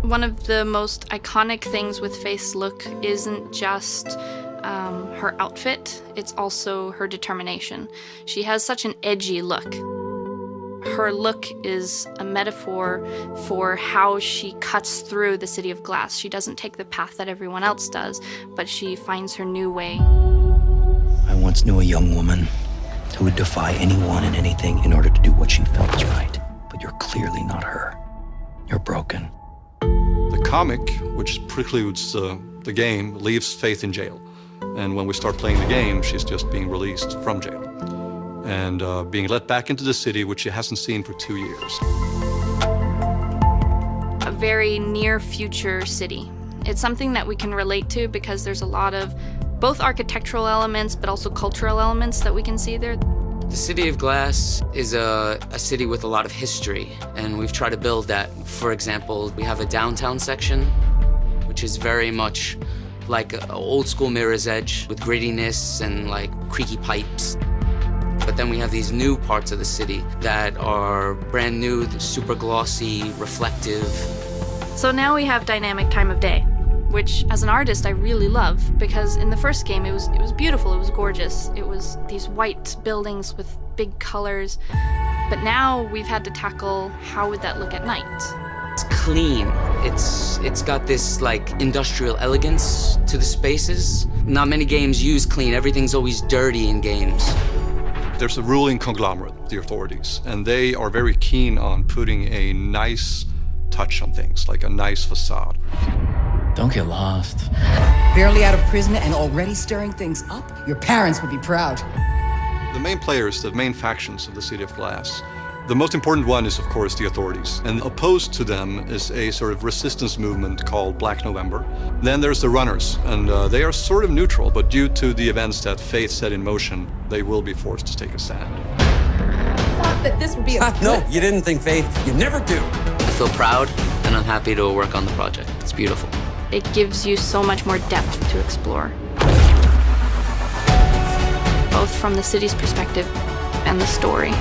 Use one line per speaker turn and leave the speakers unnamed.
One of the most iconic things with Faith's look isn't just her outfit, it's also her determination. She has such an edgy look. Her look is a metaphor for how she cuts through the city of glass. She doesn't take the path that everyone else does, but she finds her new way.
I once knew a young woman who would defy anyone and anything in order to do what she felt was right. But you're clearly not her. You're broken.
The comic, which precludes the game, leaves Faith in jail. And when we start playing the game, she's just being released from jail and being let back into the city, which she hasn't seen for 2 years.
A very near future city. It's something that we can relate to because there's a lot of both architectural elements but also cultural elements that we can see there.
The City of Glass is a city with a lot of history, and we've tried to build that. For example, we have a downtown section, which is very much like an old school Mirror's Edge with grittiness and like creaky pipes. But then we have these new parts of the city that are brand new, they're super glossy, reflective.
So now we have dynamic time of day, which as an artist I really love, because in the first game it was beautiful, it was gorgeous. It was these white buildings with big colors. But now we've had to tackle how would that look at night.
It's clean. It's got this like industrial elegance to the spaces. Not many games use clean. Everything's always dirty in games.
There's a ruling conglomerate, the authorities, and they are very keen on putting a nice touch on things, like a nice facade.
Don't get lost.
Barely out of prison and already stirring things up? Your parents would be proud.
The main players, the main factions of the City of Glass, the most important one is, of course, the authorities. And opposed to them is a sort of resistance movement called Black November. Then there's the runners, and they are sort of neutral, but due to the events that Faith set in motion, they will be forced to take a stand.
I thought that this would be a
No, you didn't think, Faith. You never do.
I feel proud, and I'm happy to work on the project. It's beautiful.
It gives you so much more depth to explore, both from the city's perspective and the story.